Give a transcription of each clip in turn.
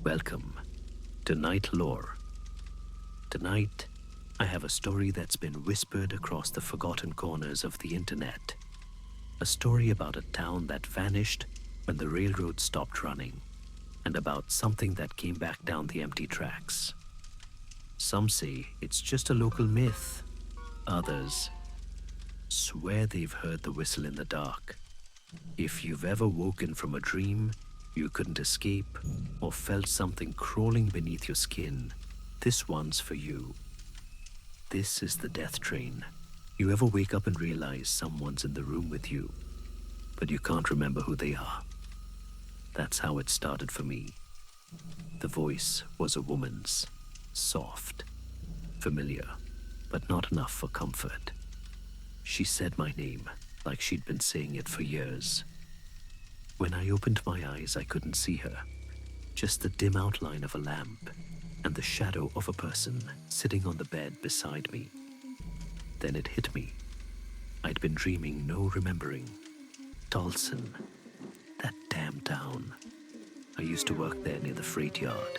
Welcome to NightLore. Tonight, I have a story that's been whispered across the forgotten corners of the internet. A story about a town that vanished when the railroad stopped running, and about something that came back down the empty tracks. Some say it's just a local myth. Others swear they've heard the whistle in the dark. If you've ever woken from a dream you couldn't escape, or felt something crawling beneath your skin, this one's for you. This is the death train. You ever wake up and realize someone's in the room with you, but you can't remember who they are? That's how it started for me. The voice was a woman's, soft, familiar, but not enough for comfort. She said my name like she'd been saying it for years. When I opened my eyes, I couldn't see her, just the dim outline of a lamp and the shadow of a person sitting on the bed beside me. Then it hit me. I'd been dreaming, no remembering. Tulsa, that damn town. I used to work there near the freight yard.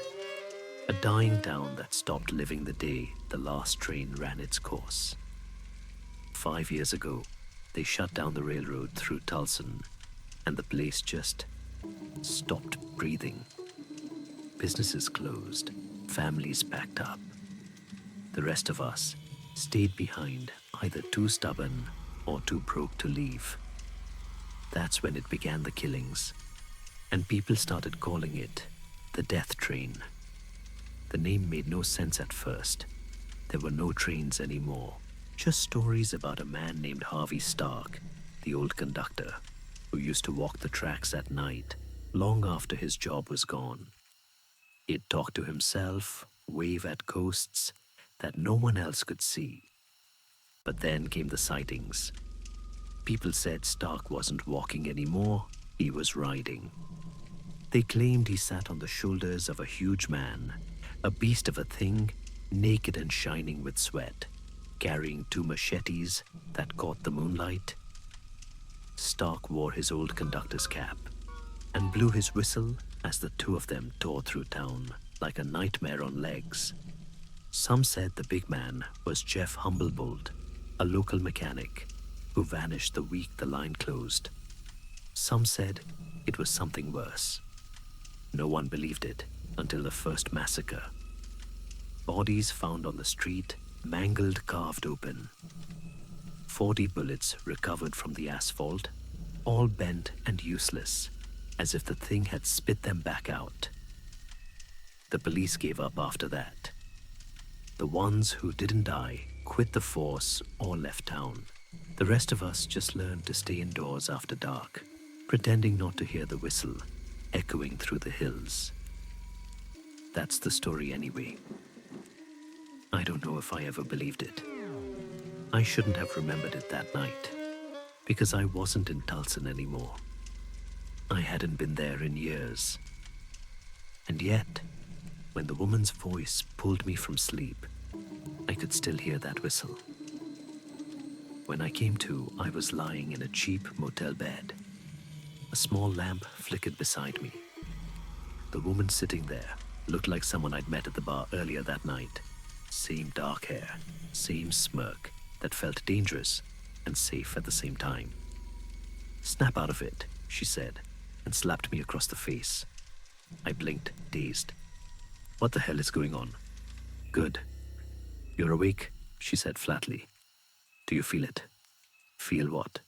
A dying town that stopped living the day the last train ran its course. 5 years ago, they shut down the railroad through Tulsa, and the place just stopped breathing. Businesses closed, families packed up. The rest of us stayed behind, either too stubborn or too broke to leave. That's when it began, the killings, and people started calling it the death train. The name made no sense at first. There were no trains anymore, just stories about a man named Harvey Stark, the old conductor, who used to walk the tracks at night, long after his job was gone. He'd talk to himself, wave at ghosts that no one else could see. But then came the sightings. People said Stark wasn't walking anymore, he was riding. They claimed he sat on the shoulders of a huge man, a beast of a thing, naked and shining with sweat, carrying 2 machetes that caught the moonlight. Stark wore his old conductor's cap and blew his whistle as the 2 of them tore through town like a nightmare on legs. Some said the big man was Jeff Humblebolt, a local mechanic who vanished the week the line closed. Some said it was something worse. No one believed it until the first massacre. Bodies found on the street, mangled, carved open. 40 bullets recovered from the asphalt, all bent and useless, as if the thing had spit them back out. The police gave up after that. The ones who didn't die quit the force or left town. The rest of us just learned to stay indoors after dark, pretending not to hear the whistle echoing through the hills. That's the story anyway. I don't know if I ever believed it. I shouldn't have remembered it that night, because I wasn't in Tulsa anymore. I hadn't been there in years. And yet, when the woman's voice pulled me from sleep, I could still hear that whistle. When I came to, I was lying in a cheap motel bed. A small lamp flickered beside me. The woman sitting there looked like someone I'd met at the bar earlier that night. Same dark hair, same smirk that felt dangerous and safe at the same time. "Snap out of it," she said, and slapped me across the face. I blinked, dazed. "What the hell is going on?" "Good. You're awake," she said flatly. "Do you feel it?" "Feel what?"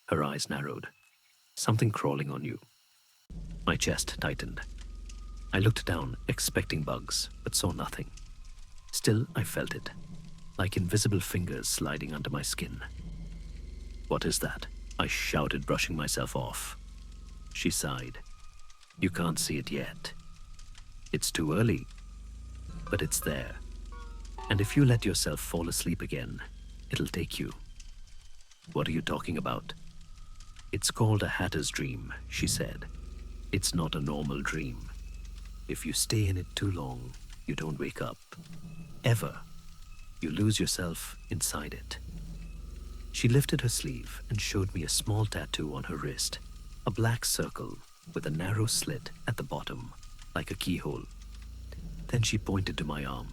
Her eyes narrowed. "Something crawling on you." My chest tightened. I looked down, expecting bugs, but saw nothing. Still, I felt it, like invisible fingers sliding under my skin. "What is that?" I shouted, brushing myself off. She sighed. "You can't see it yet. It's too early, but it's there. And if you let yourself fall asleep again, it'll take you." "What are you talking about?" "It's called a hatter's dream," she said. "It's not a normal dream. If you stay in it too long, you don't wake up. Ever. You lose yourself inside it." She lifted her sleeve and showed me a small tattoo on her wrist, a black circle with a narrow slit at the bottom. like a keyhole. Then she pointed to my arm.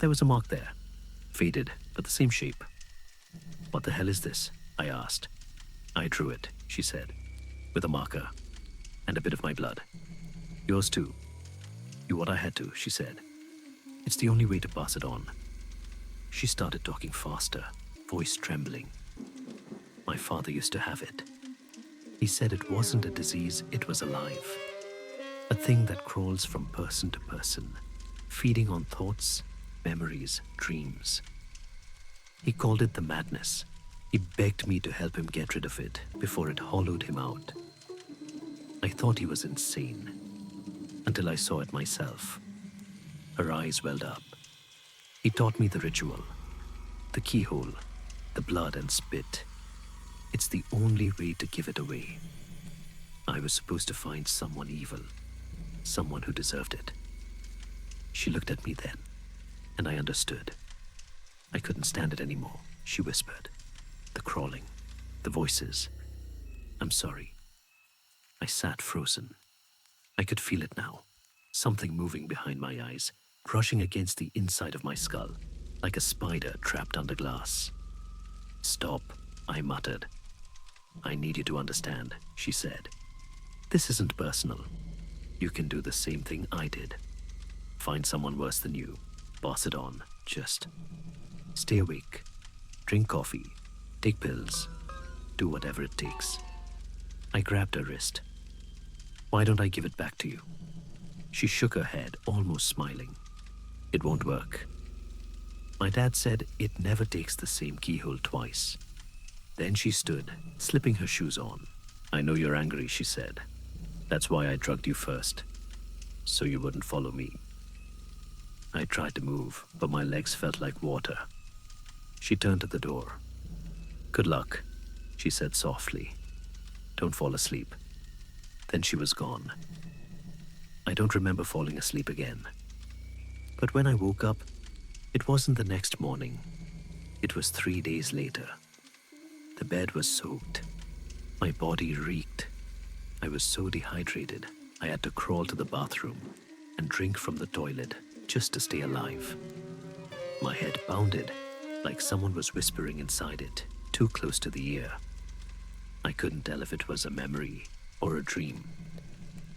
There was a mark there, faded, but the same shape. What the hell is this? I asked. I drew it, she said, with a marker, and a bit of my blood. Yours too. You what I had to, she said. It's the only way to pass it on. She started talking faster, voice trembling. My father used to have it. He said it wasn't a disease, it was alive. A thing that crawls from person to person, feeding on thoughts, memories, dreams. He called it the madness. He begged me to help him get rid of it before it hollowed him out. I thought he was insane, until I saw it myself. Her eyes welled up. He taught me the ritual, the keyhole, the blood and spit. It's the only way to give it away. I was supposed to find someone evil, someone who deserved it. She looked at me then, and I understood. I couldn't stand it anymore, she whispered. The crawling, the voices. I'm sorry. I sat frozen. I could feel it now, something moving behind my eyes, brushing against the inside of my skull, like a spider trapped under glass. Stop, I muttered. I need you to understand, she said. This isn't personal. You can do the same thing I did. Find someone worse than you. Pass it on. Just stay awake. Drink coffee. Take pills. Do whatever it takes. I grabbed her wrist. Why don't I give it back to you? She shook her head, almost smiling. It won't work. My dad said it never takes the same keyhole twice. Then she stood, slipping her shoes on. I know you're angry, she said. That's why I drugged you first, so you wouldn't follow me. I tried to move, but my legs felt like water. She turned to the door. Good luck, she said softly. Don't fall asleep. Then she was gone. I don't remember falling asleep again. But when I woke up, it wasn't the next morning. It was 3 days later. The bed was soaked. My body reeked. I was so dehydrated, I had to crawl to the bathroom and drink from the toilet just to stay alive. My head pounded like someone was whispering inside it, too close to the ear. I couldn't tell if it was a memory or a dream,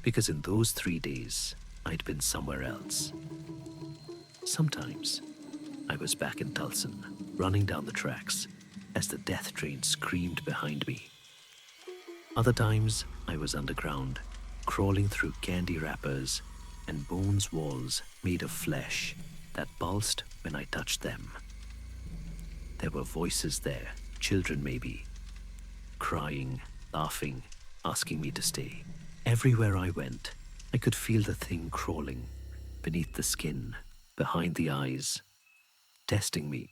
because in those 3 days, I'd been somewhere else. Sometimes, I was back in Tulsa, running down the tracks as the death train screamed behind me. Other times, I was underground, crawling through candy wrappers and bones walls made of flesh that pulsed when I touched them. There were voices there, children maybe, crying, laughing, asking me to stay. Everywhere I went, I could feel the thing crawling beneath the skin, behind the eyes, testing me.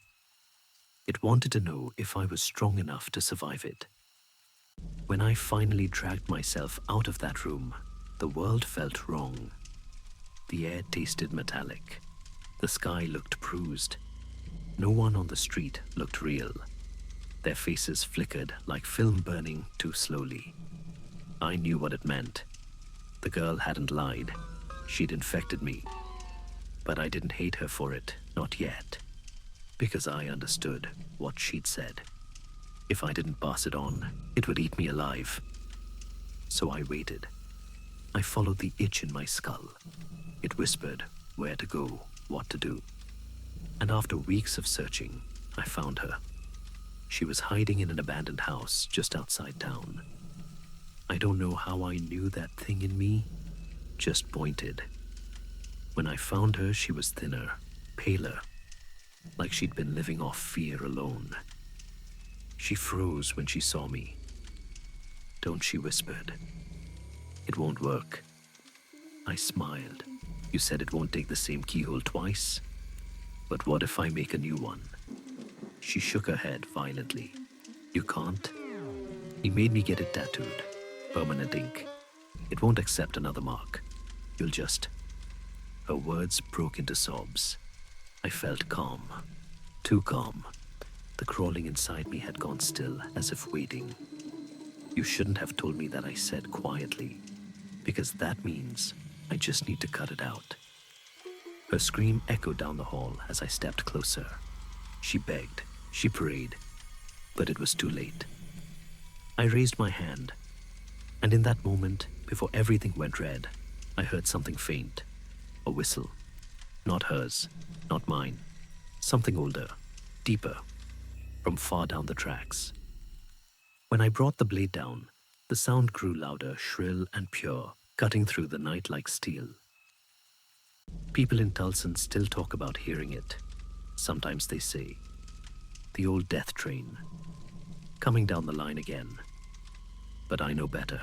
It wanted to know if I was strong enough to survive it. When I finally dragged myself out of that room, the world felt wrong. The air tasted metallic. The sky looked bruised. No one on the street looked real. Their faces flickered like film burning too slowly. I knew what it meant. The girl hadn't lied. She'd infected me. But I didn't hate her for it, not yet. Because I understood what she'd said. If I didn't pass it on, it would eat me alive. So I waited. I followed the itch in my skull. It whispered where to go, what to do. And after weeks of searching, I found her. She was hiding in an abandoned house just outside town. I don't know how I knew that thing in me, just pointed. When I found her, she was thinner, paler, like she'd been living off fear alone. She froze when she saw me. Don't, she whispered. It won't work. I smiled. You said it won't take the same keyhole twice? But what if I make a new one? She shook her head violently. You can't? He made me get it tattooed. Permanent ink. It won't accept another mark. You'll just... Her words broke into sobs. I felt calm. Too calm. The crawling inside me had gone still, as if waiting. You shouldn't have told me that, I said quietly, because that means I just need to cut it out. Her scream echoed down the hall as I stepped closer. She begged, she prayed, but it was too late. I raised my hand, and in that moment, before everything went red, I heard something faint, a whistle. Not hers, not mine. Something older, deeper, from far down the tracks. When I brought the blade down, the sound grew louder, shrill and pure, cutting through the night like steel. People in Tulsan still talk about hearing it. Sometimes they say, the old death train, coming down the line again. But I know better.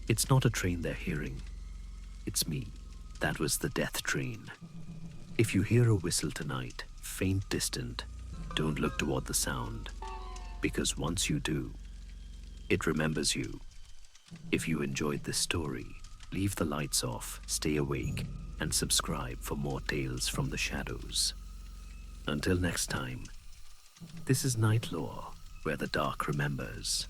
It's not a train they're hearing. It's me. That was the death train. If you hear a whistle tonight, faint, distant, don't look toward the sound, because once you do, it remembers you. If you enjoyed this story, leave the lights off, stay awake, and subscribe for more tales from the shadows. Until next time, this is NightLore, where the dark remembers.